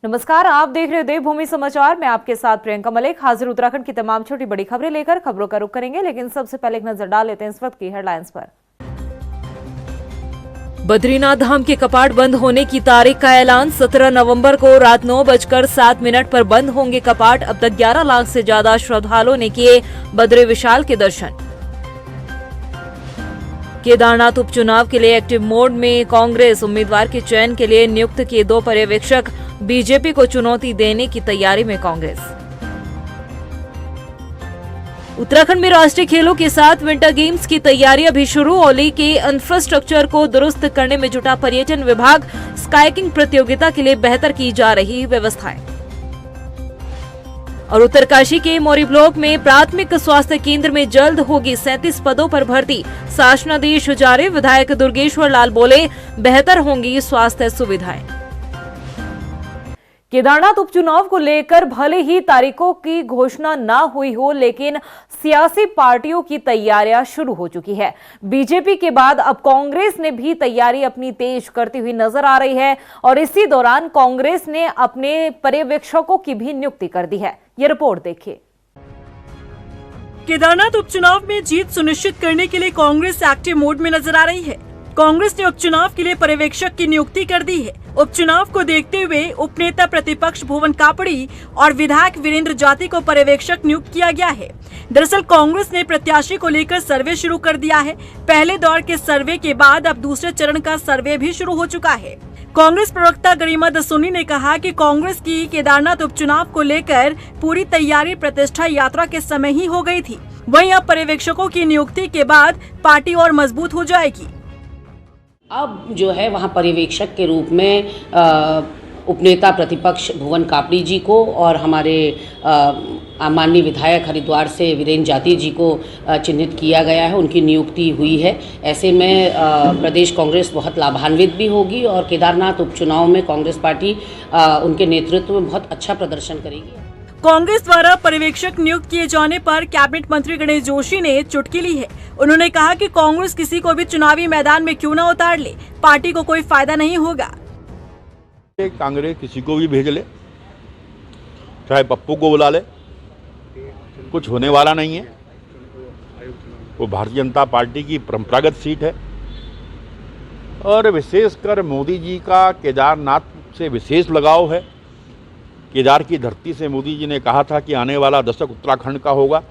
नमस्कार, आप देख रहे हो देवभूमि समाचार। मैं आपके साथ प्रियंका मलिक हाजिर उत्तराखंड की तमाम छोटी बड़ी खबरें लेकर खबरों का रुख करेंगे, लेकिन सबसे पहले एक नजर डाल लेते हैं इस वक्त की हेडलाइंस पर। बद्रीनाथ धाम के कपाट बंद होने की तारीख का ऐलान। 17 नवंबर को रात 9:07 पर बंद होंगे कपाट। अब तक 11 लाख से ज्यादा श्रद्धालुओं ने किए बद्री विशाल के दर्शन। केदारनाथ उपचुनाव के लिए एक्टिव मोड में कांग्रेस। उम्मीदवार के चयन के लिए नियुक्त किए 2 पर्यवेक्षक। बीजेपी को चुनौती देने की तैयारी में कांग्रेस। उत्तराखंड में राष्ट्रीय खेलों के साथ विंटर गेम्स की तैयारियां भी शुरू। औली के इंफ्रास्ट्रक्चर को दुरुस्त करने में जुटा पर्यटन विभाग। स्काईकिंग प्रतियोगिता के लिए बेहतर की जा रही व्यवस्थाएं। और उत्तरकाशी के मौरी ब्लॉक में प्राथमिक स्वास्थ्य केंद्र में जल्द होगी 37 पदों पर भर्ती। शासनादेश जारी। विधायक दुर्गेश्वर लाल बोले, बेहतर होंगी स्वास्थ्य सुविधाएं। केदारनाथ उपचुनाव को लेकर भले ही तारीखों की घोषणा ना हुई हो, लेकिन सियासी पार्टियों की तैयारियां शुरू हो चुकी है। बीजेपी के बाद अब कांग्रेस ने भी तैयारी अपनी तेज करती हुई नजर आ रही है और इसी दौरान कांग्रेस ने अपने पर्यवेक्षकों की भी नियुक्ति कर दी है। ये रिपोर्ट देखिए। केदारनाथ उपचुनाव में जीत सुनिश्चित करने के लिए कांग्रेस एक्टिव मोड में नजर आ रही है। कांग्रेस ने उपचुनाव के लिए पर्यवेक्षक की नियुक्ति कर दी है। उपचुनाव को देखते हुए उपनेता प्रतिपक्ष भुवन कापड़ी और विधायक वीरेंद्र जाति को पर्यवेक्षक नियुक्त किया गया है। दरअसल कांग्रेस ने प्रत्याशी को लेकर सर्वे शुरू कर दिया है। पहले दौर के सर्वे के बाद अब दूसरे चरण का सर्वे भी शुरू हो चुका है। कांग्रेस प्रवक्ता गरिमा दसोनी ने कहा कि कांग्रेस की केदारनाथ उपचुनाव को लेकर पूरी तैयारी प्रतिष्ठा यात्रा के समय ही हो गई थी। वहीं अब पर्यवेक्षकों की नियुक्ति के बाद पार्टी और मजबूत हो जाएगी। अब जो है वहाँ पर्यवेक्षक के रूप में उपनेता प्रतिपक्ष भुवन कापड़ी जी को और हमारे माननीय विधायक हरिद्वार से वीरेंद्र जाति जी को चिन्हित किया गया है। उनकी नियुक्ति हुई है। ऐसे में प्रदेश कांग्रेस बहुत लाभान्वित भी होगी और केदारनाथ उपचुनाव में कांग्रेस पार्टी उनके नेतृत्व में बहुत अच्छा प्रदर्शन करेगी। कांग्रेस द्वारा पर्यवेक्षक नियुक्त किए जाने पर कैबिनेट मंत्री गणेश जोशी ने चुटकी ली है। उन्होंने कहा कि कांग्रेस किसी को भी चुनावी मैदान में क्यों न उतार ले, पार्टी को कोई फायदा नहीं होगा। कांग्रेस किसी को भी भेज ले, चाहे पप्पू को बुला ले, कुछ होने वाला नहीं है। वो भारतीय जनता पार्टी की परंपरागत सीट है और विशेषकर मोदी जी का केदारनाथ से विशेष लगाव है। केदार की धरती से मोदी जी ने कहा था कि आने वाला दशक उत्तराखंड का होगा।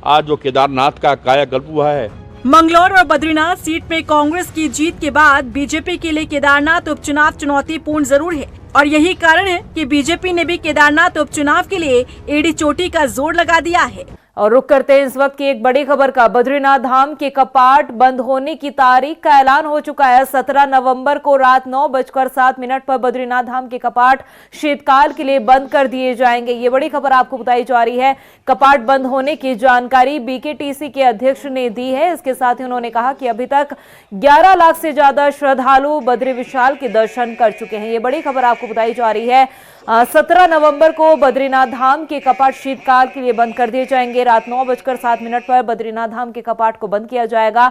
आज जो केदारनाथ का कायाकल्प हुआ है। मंगलौर और बद्रीनाथ सीट में कांग्रेस की जीत के बाद बीजेपी के लिए केदारनाथ उपचुनाव चुनौतीपूर्ण जरूर है और यही कारण है कि बीजेपी ने भी केदारनाथ उपचुनाव के लिए एड़ी चोटी का जोर लगा दिया है। और रुक करते हैं इस वक्त की एक बड़ी खबर का। बद्रीनाथ धाम के कपाट बंद होने की तारीख का ऐलान हो चुका है। 17 नवंबर को रात 9:07 पर बद्रीनाथ धाम के कपाट शीतकाल के लिए बंद कर दिए जाएंगे। ये बड़ी खबर आपको बताई जा रही है। कपाट बंद होने की जानकारी बीकेटीसी के अध्यक्ष ने दी है। इसके साथ ही उन्होंने कहा कि अभी तक 11 लाख से ज्यादा श्रद्धालु बद्री विशाल के दर्शन कर चुके हैं। ये बड़ी खबर आपको बताई जा रही है। 17 नवंबर को बद्रीनाथ धाम के कपाट शीतकाल के लिए बंद कर दिए जाएंगे। रात 9:07 पर बद्रीनाथ धाम के कपाट को बंद किया जाएगा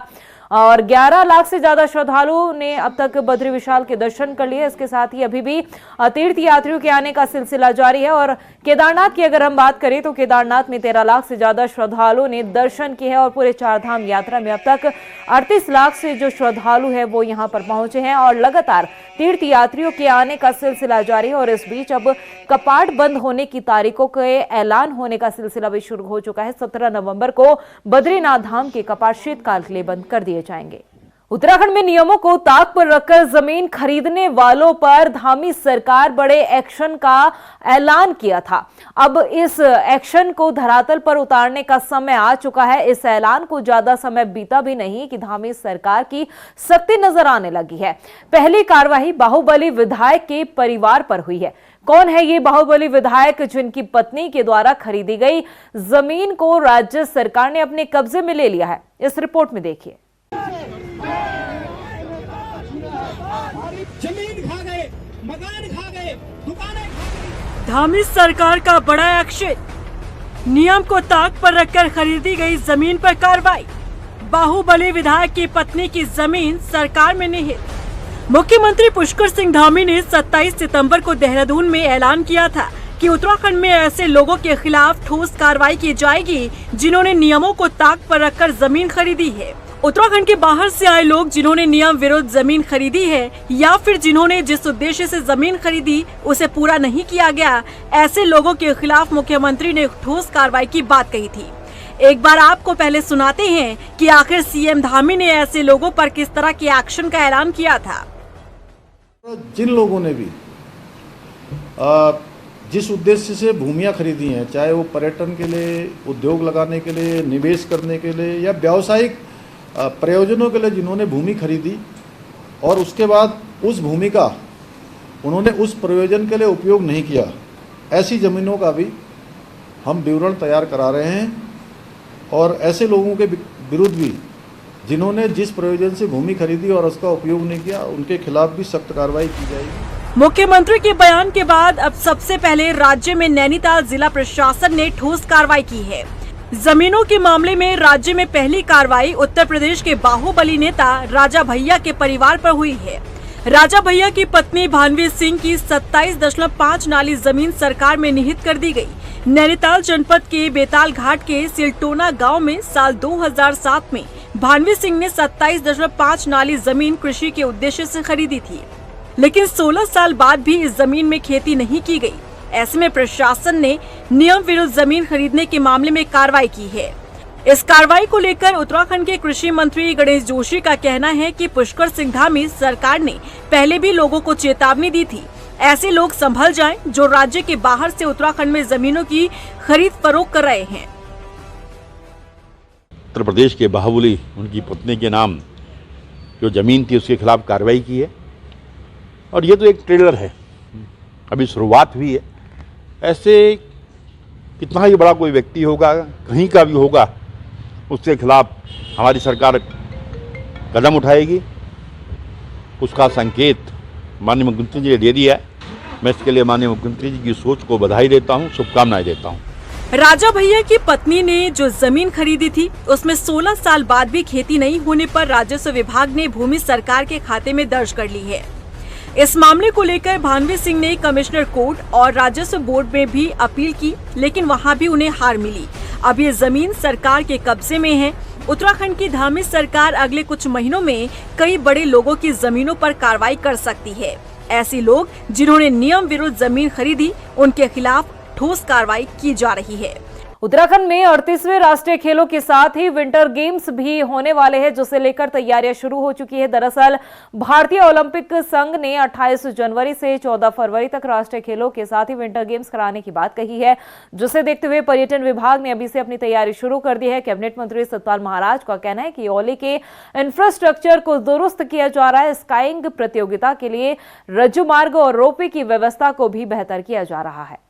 और 11 लाख से ज्यादा श्रद्धालुओं ने अब तक बद्री विशाल के दर्शन कर लिए। इसके साथ ही अभी भी तीर्थ यात्रियों के आने का सिलसिला जारी है। और केदारनाथ की अगर हम बात करें तो केदारनाथ में 13 लाख से ज्यादा श्रद्धालुओं ने दर्शन किए हैं और पूरे 4 धाम यात्रा में अब तक 38 लाख से जो श्रद्धालु है वो यहाँ पर पहुंचे हैं और लगातार तीर्थ यात्रियों के आने का सिलसिला जारी है। और इस बीच अब कपाट बंद होने की तारीखों के ऐलान होने का सिलसिला भी शुरू हो चुका है। 17 नवंबर को बद्रीनाथ धाम के कपाट शीतकाल के लिए बंद कर दिए जाएंगे। उत्तराखंड में नियमों को ताक पर रखकर जमीन खरीदने वालों पर धामी सरकार बड़े एक्शन का ऐलान किया था। अब इस एक्शन को धरातल पर उतारने का समय आ चुका है। इस ऐलान को ज्यादा समय बीता भी नहीं कि धामी सरकार की सख्ती नजर आने लगी है। पहली कार्रवाई बाहुबली विधायक के परिवार पर हुई है। कौन है ये बाहुबली विधायक जिनकी पत्नी के द्वारा खरीदी गई जमीन को राज्य सरकार ने अपने कब्जे में ले लिया है? इस रिपोर्ट में देखिए। जमीन खा गए, मकान खा गए, दुकानें खा गई। धामी सरकार का बड़ा एक्शन। नियम को ताक पर रखकर खरीदी गई जमीन पर कार्रवाई। बाहुबली विधायक की पत्नी की जमीन सरकार में निहित। मुख्यमंत्री पुष्कर सिंह धामी ने 27 सितंबर को देहरादून में ऐलान किया था कि उत्तराखंड में ऐसे लोगों के खिलाफ ठोस कार्रवाई की जाएगी जिन्होंने नियमों को ताक पर रखकर जमीन खरीदी है। उत्तराखंड के बाहर से आए लोग जिन्होंने नियम विरुद्ध जमीन खरीदी है या फिर जिन्होंने जिस उद्देश्य से जमीन खरीदी उसे पूरा नहीं किया गया, ऐसे लोगों के खिलाफ मुख्यमंत्री ने ठोस कार्रवाई की बात कही थी। एक बार आपको पहले सुनाते हैं कि आखिर सीएम धामी ने ऐसे लोगों पर किस तरह के एक्शन का ऐलान किया था। जिन लोगों ने भी जिस उद्देश्य से भूमियां खरीदी हैं, चाहे वो पर्यटन के लिए, उद्योग लगाने के लिए, निवेश करने के लिए या व्यावसायिक प्रयोजनों के लिए जिन्होंने भूमि खरीदी और उसके बाद उस भूमि का उन्होंने उस प्रयोजन के लिए उपयोग नहीं किया, ऐसी ज़मीनों का भी हम विवरण तैयार करा रहे हैं और ऐसे लोगों के विरुद्ध भी जिन्होंने जिस प्रयोजन से भूमि खरीदी और उसका उपयोग नहीं किया, उनके खिलाफ भी सख्त कार्रवाई की जाएगी। मुख्यमंत्री के बयान के बाद अब सबसे पहले राज्य में नैनीताल जिला प्रशासन ने ठोस कार्रवाई की है। जमीनों के मामले में राज्य में पहली कार्रवाई उत्तर प्रदेश के बाहुबली नेता राजा भैया के परिवार पर हुई है। राजा भैया की पत्नी भानवी सिंह की 27.5 नाली जमीन सरकार में निहित कर दी गई। नैनीताल जनपद के बेताल घाट के सिलटोना गांव में साल 2007 में भानवी सिंह ने 27.5 नाली जमीन कृषि के उद्देश्य से खरीदी थी, लेकिन 16 साल बाद भी इस जमीन में खेती नहीं की गई। ऐसे में प्रशासन ने नियम विरुद्ध जमीन खरीदने के मामले में कार्रवाई की है। इस कार्रवाई को लेकर उत्तराखंड के कृषि मंत्री गणेश जोशी का कहना है कि पुष्कर सिंह धामी सरकार ने पहले भी लोगों को चेतावनी दी थी, ऐसे लोग संभल जाएं जो राज्य के बाहर से उत्तराखंड में जमीनों की खरीद फरोख्त कर रहे हैं। उत्तर प्रदेश के बाहुबली उनकी पत्नी के नाम जो ज़मीन थी उसके खिलाफ कार्रवाई की है और ये तो एक ट्रेलर है, अभी शुरुआत हुई है। ऐसे कितना ही बड़ा कोई व्यक्ति होगा, कहीं का भी होगा, उसके खिलाफ हमारी सरकार कदम उठाएगी। उसका संकेत माननीय मुख्यमंत्री जी ने दे दिया है। मैं इसके लिए माननीय मुख्यमंत्री जी की सोच को बधाई देता हूँ, शुभकामनाएं देता हूँ। राजा भैया की पत्नी ने जो जमीन खरीदी थी उसमें 16 साल बाद भी खेती नहीं होने पर राजस्व विभाग ने भूमि सरकार के खाते में दर्ज कर ली है। इस मामले को लेकर भानवी सिंह ने कमिश्नर कोर्ट और राजस्व बोर्ड में भी अपील की, लेकिन वहां भी उन्हें हार मिली। अब ये जमीन सरकार के कब्जे में है। उत्तराखंड की धामी सरकार अगले कुछ महीनों में कई बड़े लोगों की जमीनों पर कार्रवाई कर सकती है। ऐसे लोग जिन्होंने नियम विरुद्ध जमीन खरीदी, उनके खिलाफ ठोस कार्रवाई की जा रही है। उत्तराखंड में 38वें राष्ट्रीय खेलों के साथ ही विंटर गेम्स भी होने वाले हैं, जिसे लेकर तैयारियां शुरू हो चुकी है। दरअसल भारतीय ओलंपिक संघ ने 28 जनवरी से 14 फरवरी तक राष्ट्रीय खेलों के साथ ही विंटर गेम्स कराने की बात कही है, जिसे देखते हुए पर्यटन विभाग ने अभी से अपनी तैयारी शुरू कर दी है। कैबिनेट मंत्री सतपाल महाराज का कहना है कि ओली के इंफ्रास्ट्रक्चर को दुरुस्त किया जा रहा है। स्काइंग प्रतियोगिता के लिए रज्जू मार्ग और रोपवे की व्यवस्था को भी बेहतर किया जा रहा है।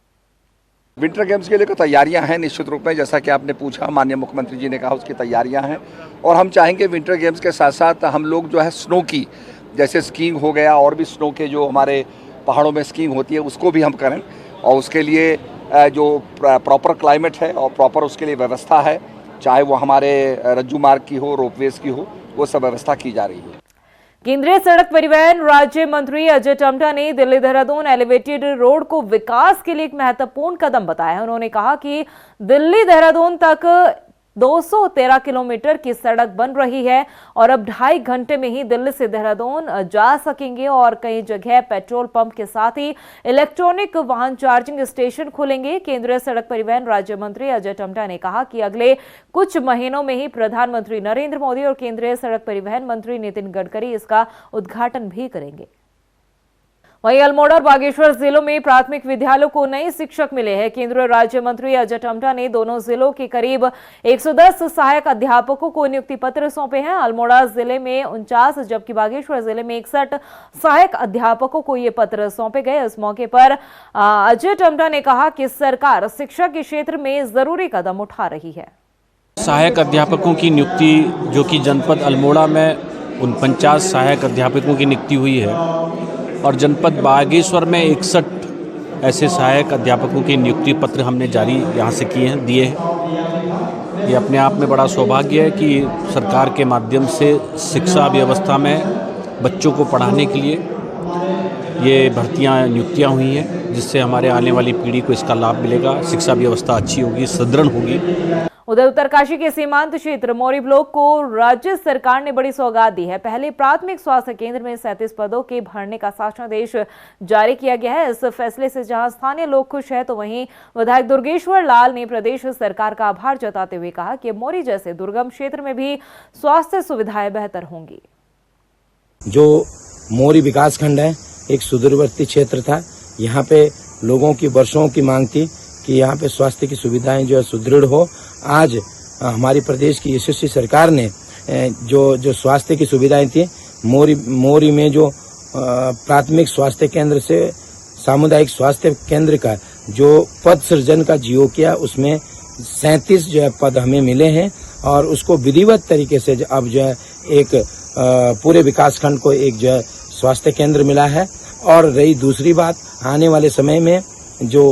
विंटर गेम्स के लिए तैयारियां हैं निश्चित रूप में, जैसा कि आपने पूछा, माननीय मुख्यमंत्री जी ने कहा उसकी तैयारियां हैं और हम चाहेंगे विंटर गेम्स के साथ साथ हम लोग जो है स्नो की, जैसे स्कीइंग हो गया और भी स्नो के जो हमारे पहाड़ों में स्कीइंग होती है उसको भी हम करें और उसके लिए जो प्रॉपर क्लाइमेट है और प्रॉपर उसके लिए व्यवस्था है, चाहे वो हमारे रज्जू मार्ग की हो, रोपवेज की हो, वो सब व्यवस्था की जा रही है। केंद्रीय सड़क परिवहन राज्य मंत्री अजय टम्टा ने दिल्ली देहरादून एलिवेटेड रोड को विकास के लिए एक महत्वपूर्ण कदम बताया है। उन्होंने कहा कि दिल्ली देहरादून तक 213 किलोमीटर की सड़क बन रही है और अब 2.5 घंटे में ही दिल्ली से देहरादून जा सकेंगे और कई जगह पेट्रोल पंप के साथ ही इलेक्ट्रॉनिक वाहन चार्जिंग स्टेशन खुलेंगे। केंद्रीय सड़क परिवहन राज्य मंत्री अजय टम्टा ने कहा कि अगले कुछ महीनों में ही प्रधानमंत्री नरेंद्र मोदी और केंद्रीय सड़क परिवहन मंत्री नितिन गडकरी इसका उद्घाटन भी करेंगे। वहीं अल्मोड़ा और बागेश्वर जिलों में प्राथमिक विद्यालयों को नए शिक्षक मिले हैं। केंद्रीय राज्य मंत्री अजय टम्टा ने दोनों जिलों के करीब 110 सहायक अध्यापकों को नियुक्ति पत्र सौंपे हैं। अल्मोड़ा जिले में 49 जबकि बागेश्वर जिले में 61 सहायक अध्यापकों को ये पत्र सौंपे गए। इस मौके पर अजय टम्टा ने कहा कि सरकार शिक्षा के क्षेत्र में जरूरी कदम उठा रही है। सहायक अध्यापकों की नियुक्ति जो कि जनपद अल्मोड़ा में 49 सहायक अध्यापकों की नियुक्ति हुई है और जनपद बागेश्वर में 61 ऐसे सहायक अध्यापकों की नियुक्ति पत्र हमने जारी यहाँ से दिए हैं। ये अपने आप में बड़ा सौभाग्य है कि सरकार के माध्यम से शिक्षा व्यवस्था में बच्चों को पढ़ाने के लिए ये भर्तियाँ नियुक्तियाँ हुई हैं, जिससे हमारे आने वाली पीढ़ी को इसका लाभ मिलेगा, शिक्षा व्यवस्था अच्छी होगी, सुदृढ़ होगी। उधर उत्तरकाशी के सीमांत क्षेत्र मौरी ब्लॉक को राज्य सरकार ने बड़ी सौगात दी है। पहले प्राथमिक स्वास्थ्य केंद्र में 37 पदों के भरने का शासनादेश जारी किया गया है। इस फैसले से जहां स्थानीय लोग खुश हैं, तो वहीं विधायक दुर्गेश्वर लाल ने प्रदेश सरकार का आभार जताते हुए कहा कि मौरी जैसे दुर्गम क्षेत्र में भी स्वास्थ्य सुविधाएं बेहतर होंगी। जो मौरी विकासखंड है, एक सुदूरवर्ती क्षेत्र था। यहाँ पे लोगों की वर्षों की मांग थी कि यहाँ पे स्वास्थ्य की सुविधाएं जो है सुदृढ़ हो। आज हमारी प्रदेश की यशस्वी सरकार ने जो स्वास्थ्य की सुविधाएं थी, मौरी में जो प्राथमिक स्वास्थ्य केंद्र से सामुदायिक स्वास्थ्य केंद्र का जो पद सृजन का जियो किया, उसमें 37 जो है पद हमें मिले हैं और उसको विधिवत तरीके से अब जो है एक पूरे विकासखंड को एक जो है स्वास्थ्य केंद्र मिला है। और रही दूसरी बात, आने वाले समय में जो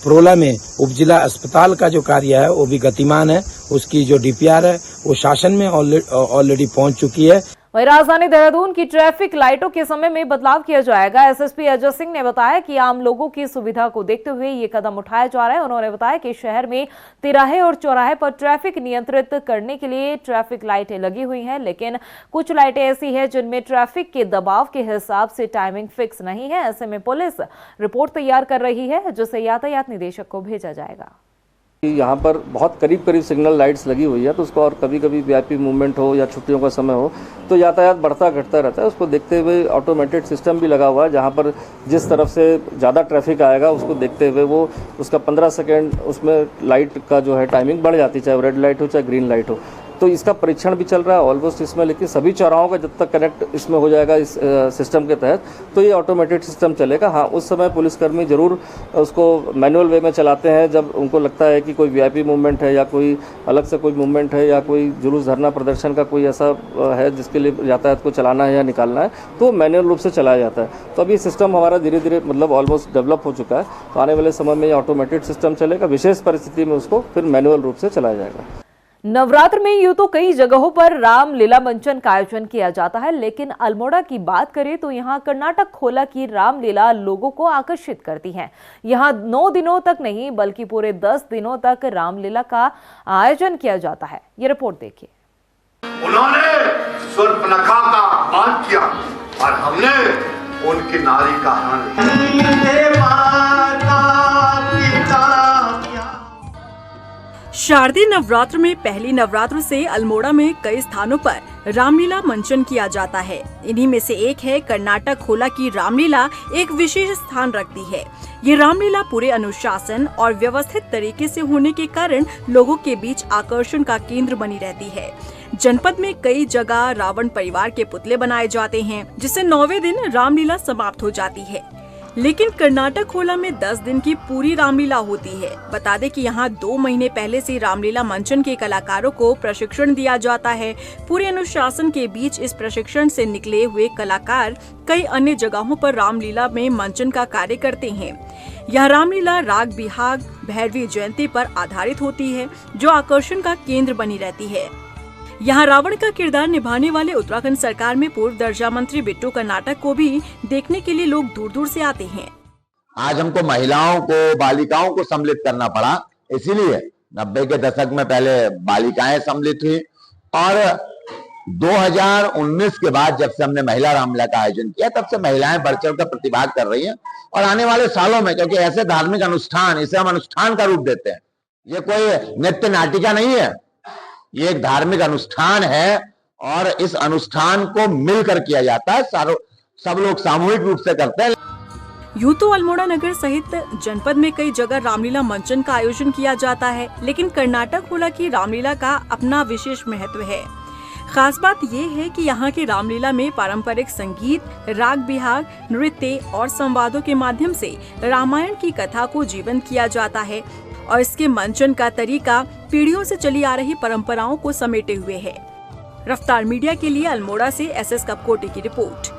प्रोला में उपजिला अस्पताल का जो कार्य है वो भी गतिमान है। उसकी जो डीपीआर है वो शासन में ऑलरेडी पहुंच चुकी है। वहीं राजधानी देहरादून की ट्रैफिक लाइटों के समय में बदलाव किया जाएगा। एसएसपी अजय सिंह ने बताया कि आम लोगों की सुविधा को देखते हुए ये कदम उठाया जा रहा है। उन्होंने बताया कि शहर में तिराहे और चौराहे पर ट्रैफिक नियंत्रित करने के लिए ट्रैफिक लाइटें लगी हुई हैं, लेकिन कुछ लाइटें ऐसी हैं जिनमें ट्रैफिक के दबाव के हिसाब से टाइमिंग फिक्स नहीं है। ऐसे में पुलिस रिपोर्ट तैयार कर रही है, जिसे यातायात निदेशक को भेजा जाएगा। यहाँ पर बहुत करीब सिग्नल लाइट्स लगी हुई है, तो उसको और कभी वीआईपी मूवमेंट हो या छुट्टियों का समय हो तो यातायात बढ़ता घटता रहता है। उसको देखते हुए ऑटोमेटेड सिस्टम भी लगा हुआ है, जहाँ पर जिस तरफ से ज़्यादा ट्रैफिक आएगा उसको देखते हुए वो उसका 15 सेकेंड उसमें लाइट का जो है टाइमिंग बढ़ जाती है, चाहे रेड लाइट हो चाहे ग्रीन लाइट हो। तो इसका परीक्षण भी चल रहा है ऑलमोस्ट इसमें, लेकिन सभी चौराहों का जब तक कनेक्ट इसमें हो जाएगा इस सिस्टम के तहत तो ये ऑटोमेटेड सिस्टम चलेगा। हाँ, उस समय पुलिसकर्मी जरूर उसको मैनुअल वे में चलाते हैं जब उनको लगता है कि कोई वीआईपी मूवमेंट है या कोई अलग से कोई मूवमेंट है या कोई जुलूस धरना प्रदर्शन का कोई ऐसा है जिसके लिए यातायात को चलाना है या निकालना है, तो मैनुअल रूप से चलाया जाता है। तो अभी सिस्टम हमारा धीरे धीरे मतलब ऑलमोस्ट डेवलप हो चुका है। तो आने वाले समय में ये ऑटोमेटेड सिस्टम चलेगा, विशेष परिस्थिति में उसको फिर मैनुअल रूप से चलाया जाएगा। नवरात्र में यूं तो कई जगहों पर रामलीला मंचन का आयोजन किया जाता है, लेकिन अल्मोड़ा की बात करें तो यहां कर्नाटक खोला की रामलीला लोगों को आकर्षित करती है। यहां 9 दिनों तक नहीं बल्कि पूरे 10 दिनों तक रामलीला का आयोजन किया जाता है। ये रिपोर्ट देखिए। उन्होंने शूर्पणखा का अपमान किया और हमने उनकी नारी का शारदीय नवरात्र में पहली नवरात्र से अल्मोड़ा में कई स्थानों पर रामलीला मंचन किया जाता है। इन्हीं में से एक है कर्नाटक खोला की रामलीला, एक विशेष स्थान रखती है। ये रामलीला पूरे अनुशासन और व्यवस्थित तरीके से होने के कारण लोगों के बीच आकर्षण का केंद्र बनी रहती है। जनपद में कई जगह रावण परिवार के पुतले बनाए जाते हैं, जिससे 9वें दिन रामलीला समाप्त हो जाती है। लेकिन कर्नाटक खोला में 10 दिन की पूरी रामलीला होती है। बता दें कि यहाँ 2 महीने पहले से रामलीला मंचन के कलाकारों को प्रशिक्षण दिया जाता है। पूरे अनुशासन के बीच इस प्रशिक्षण से निकले हुए कलाकार कई अन्य जगहों पर रामलीला में मंचन का कार्य करते हैं। यह रामलीला राग बिहाग भैरवी जयंती पर आधारित होती है, जो आकर्षण का केंद्र बनी रहती है। यहाँ रावण का किरदार निभाने वाले उत्तराखंड सरकार में पूर्व दर्जा मंत्री बिट्टू कर्नाटक को भी देखने के लिए लोग दूर दूर से आते हैं। आज हमको महिलाओं को, बालिकाओं को सम्मिलित करना पड़ा, इसीलिए 90 के दशक में पहले बालिकाएं सम्मिलित हुई और 2019 के बाद जब से हमने महिला रामलीला का आयोजन किया तब से महिलाएं बढ़ चढ़ कर प्रतिभाग कर रही हैं। और आने वाले सालों में, क्योंकि ऐसे धार्मिक अनुष्ठान, इसे हम अनुष्ठान का रूप देते हैं, ये कोई नृत्य नाटिका नहीं है, ये एक धार्मिक अनुष्ठान है और इस अनुष्ठान को मिलकर किया जाता है, सब लोग सामूहिक रूप से करते हैं। यूं तो अल्मोड़ा नगर सहित जनपद में कई जगह रामलीला मंचन का आयोजन किया जाता है, लेकिन कर्नाटक खोला की रामलीला का अपना विशेष महत्व है। खास बात ये है कि यहाँ की रामलीला में पारंपरिक संगीत, राग बिहाग, नृत्य और संवादों के माध्यम से रामायण की कथा को जीवंत किया जाता है और इसके मंचन का तरीका पीढ़ियों से चली आ रही परंपराओं को समेटे हुए है। रफ्तार मीडिया के लिए अल्मोड़ा से SS कपकोटी की रिपोर्ट।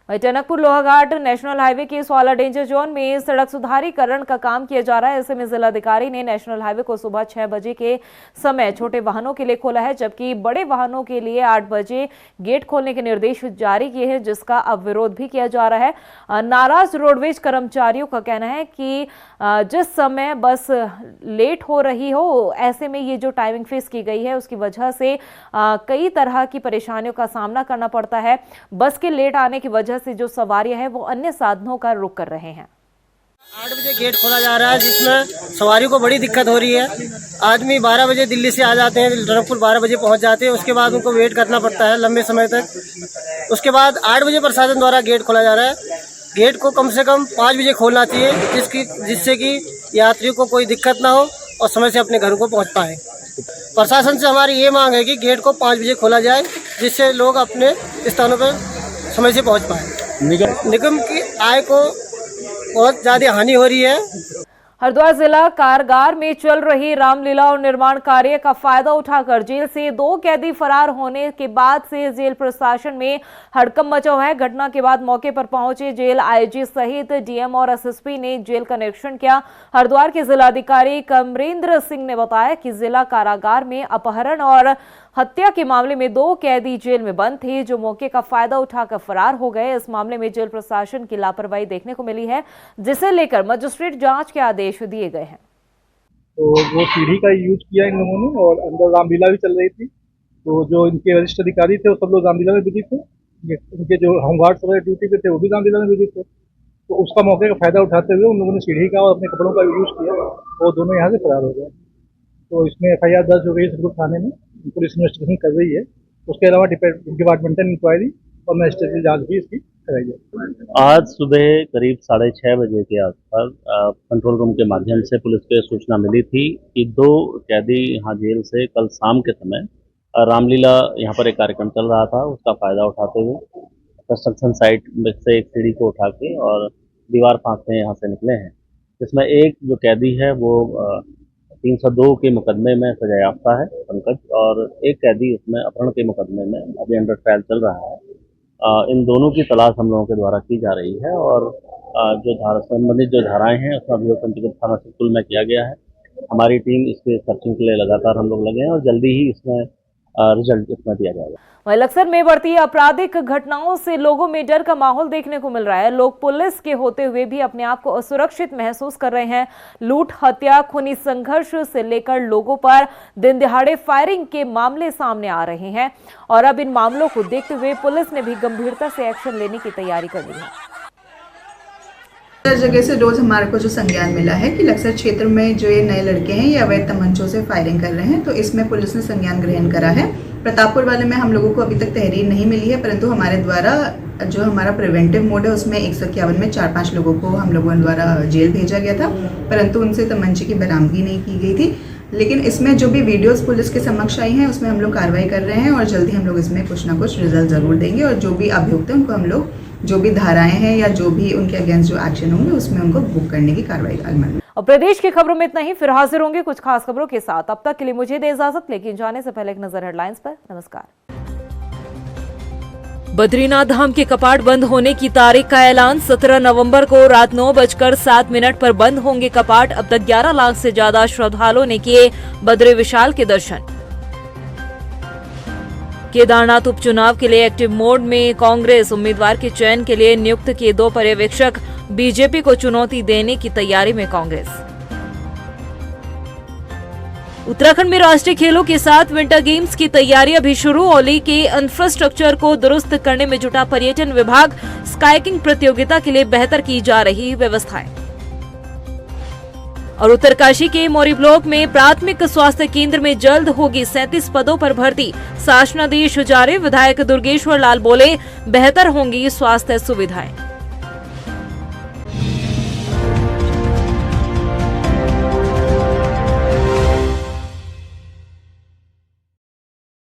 वहीं टनकपुर लोहाघाट नेशनल हाईवे के 16 डेंजर जोन में सड़क सुधारीकरण का काम किया जा रहा है। ऐसे में जिलाधिकारी ने नेशनल हाईवे को सुबह 6 बजे के समय छोटे वाहनों के लिए खोला है, जबकि बड़े वाहनों के लिए 8 बजे गेट खोलने के निर्देश जारी किए हैं, जिसका अब विरोध भी किया जा रहा है। नाराज रोडवेज कर्मचारियों का कहना है कि जिस समय बस लेट हो रही हो, ऐसे में ये जो टाइमिंग फिक्स की गई है उसकी वजह से कई तरह की परेशानियों का सामना करना पड़ता है। बस के लेट आने की वजह से जो सवारियां हैं वो अन्य साधनों का रुख कर रहे हैं। 8 बजे गेट खोला जा रहा है, जिसमें सवारियों को बड़ी दिक्कत हो रही है। आदमी 12 बजे दिल्ली से आ जाते हैं, टनकपुर 12 बजे पहुंच जाते हैं, उसके बाद उनको वेट करना पड़ता है लंबे समय तक। उसके बाद 8 बजे प्रशासन द्वारा गेट खोला जा रहा है। गेट को कम से कम 5 बजे खोलना चाहिए, जिससे कि यात्रियों को कोई दिक्कत ना हो और समय से अपने घरों को पहुँच पाए। प्रशासन से हमारी ये मांग है कि गेट को 5 बजे खोला जाए, जिससे लोग अपने स्थानों पर समय से पहुंच पाए। निगम की आय को बहुत ज्यादा हानि हो रही है। हरिद्वार जिला कारागार में चल रही रामलीला और निर्माण कार्य का फायदा उठाकर जेल से 2 कैदी फरार होने के बाद से जेल प्रशासन में हड़कंप मचा हुआ है। घटना के बाद मौके पर पहुंचे जेल आईजी सहित डीएम और एसएसपी ने जेल का निरीक्षण किया। हरिद्वार के जिलाधिकारी कमरेंद्र सिंह ने बताया कि जिला कारागार में अपहरण और हत्या के मामले में 2 कैदी जेल में बंद थे, जो मौके का फायदा उठाकर फरार हो गए। इस मामले में जेल प्रशासन की लापरवाही देखने को मिली है, जिसे लेकर मजिस्ट्रेट जांच के आदेश दिए गए हैं। तो वो सीढ़ी का यूज किया इन लोगों ने, और अंदर रामलीला भी चल रही थी। तो जो इनके वरिष्ठ अधिकारी थे वो सब लोग रामलीला में बिजी थे, इनके जो होमगार्ड सब ड्यूटी पे थे वो भी रामलीला में बिजी थे। तो उसका मौके का फायदा उठाते हुए उन लोगों ने सीढ़ी का और अपने कपड़ों का यूज किया, वो दोनों यहाँ से फरार हो गए। तो इसमें FIR दर्ज हो गई है थाने में, पुलिस इन्वेस्टिगेशन कर रही है। उसके अलावा डिपार्टमेंटल इंक्वायरी और मजिस्ट्रेट जांच भी इसकी कराई है। आज सुबह करीब 6:30 बजे के आसपास कंट्रोल रूम के माध्यम से पुलिस को सूचना मिली थी कि 2 कैदी यहाँ जेल से कल शाम के समय रामलीला यहाँ पर एक कार्यक्रम चल रहा था, उसका फायदा उठाते हुए कंस्ट्रक्शन साइट में से एक सीढ़ी को उठा के और दीवार फांकते यहाँ से निकले हैं। जिसमें एक जो कैदी है वो 302 के मुकदमे में सजायाफ्ता है, पंकज, और एक कैदी उसमें अपहरण के मुकदमे में अभी अंडर ट्रायल चल रहा है। इन दोनों की तलाश हम लोगों के द्वारा की जा रही है, और जो संबंधित जो धाराएं हैं उसका अभियोग पंजीकृत थाना सिरपुर में किया गया है। हमारी टीम इसके सर्चिंग के लिए लगातार हम लोग लगे हैं और जल्दी ही इसमें रिजल्ट इसमें दिया जाएगा। वहीं लक्सर में बढ़ती आपराधिक घटनाओं से लोगों में डर का माहौल देखने को मिल रहा है। लोग पुलिस के होते हुए भी अपने आप को असुरक्षित महसूस कर रहे हैं। लूट, हत्या, खूनी संघर्ष से लेकर लोगों पर दिन दिहाड़े फायरिंग के मामले सामने आ रहे हैं, और अब इन मामलों को देखते हुए पुलिस ने भी गंभीरता से एक्शन लेने की तैयारी कर ली है। हर जगह से रोज हमारे को जो संज्ञान मिला है कि लक्सर क्षेत्र में जो ये नए लड़के हैं ये अवैध तमंचों से फायरिंग कर रहे हैं, तो इसमें पुलिस ने संज्ञान ग्रहण करा है। प्रतापपुर वाले में हम लोगों को अभी तक तहरीर नहीं मिली है, परंतु हमारे द्वारा जो हमारा प्रिवेंटिव मोड है उसमें 151 में 4-5 लोगों को हम लोगों द्वारा जेल भेजा गया था, परंतु उनसे तमंचे की बरामदगी नहीं की गई थी। लेकिन इसमें जो भी वीडियोस पुलिस के समक्ष आई हैं उसमें हम लोग कार्रवाई कर रहे हैं, और जल्दी हम लोग इसमें कुछ ना कुछ रिजल्ट जरूर देंगे, और जो भी अभियुक्त हैं उनको हम लोग जो भी धाराएं हैं या जो भी उनके अगेंस्ट जो एक्शन होंगे उसमें उनको बुक करने की कार्रवाई अमल। और प्रदेश की खबरों में इतना ही, फिर हाजिर होंगे कुछ खास खबरों के साथ। अब तक के लिए मुझे दे इजाजत, लेकिन जाने से पहले एक नजर हेडलाइंस पर। नमस्कार। बद्रीनाथ धाम के कपाट बंद होने की तारीख का ऐलान। 17 नवंबर को रात 9:07 पर बंद होंगे कपाट। अब तक 11 लाख से ज्यादा श्रद्धालुओं ने किए बद्री विशाल के दर्शन। केदारनाथ उपचुनाव के लिए एक्टिव मोड में कांग्रेस। उम्मीदवार के चयन के लिए नियुक्त किए 2 पर्यवेक्षक। बीजेपी को चुनौती देने की तैयारी में कांग्रेस। उत्तराखंड में राष्ट्रीय खेलों के साथ विंटर गेम्स की तैयारियां भी शुरू। औली के इंफ्रास्ट्रक्चर को दुरुस्त करने में जुटा पर्यटन विभाग। स्काईकिंग प्रतियोगिता के लिए बेहतर की जा रही व्यवस्थाएं। और उत्तरकाशी के मोरी ब्लॉक में प्राथमिक स्वास्थ्य केंद्र में जल्द होगी 37 पदों पर भर्ती। शासनादेश जारी। विधायक दुर्गेश्वर लाल बोले, बेहतर होंगी स्वास्थ्य सुविधाएं।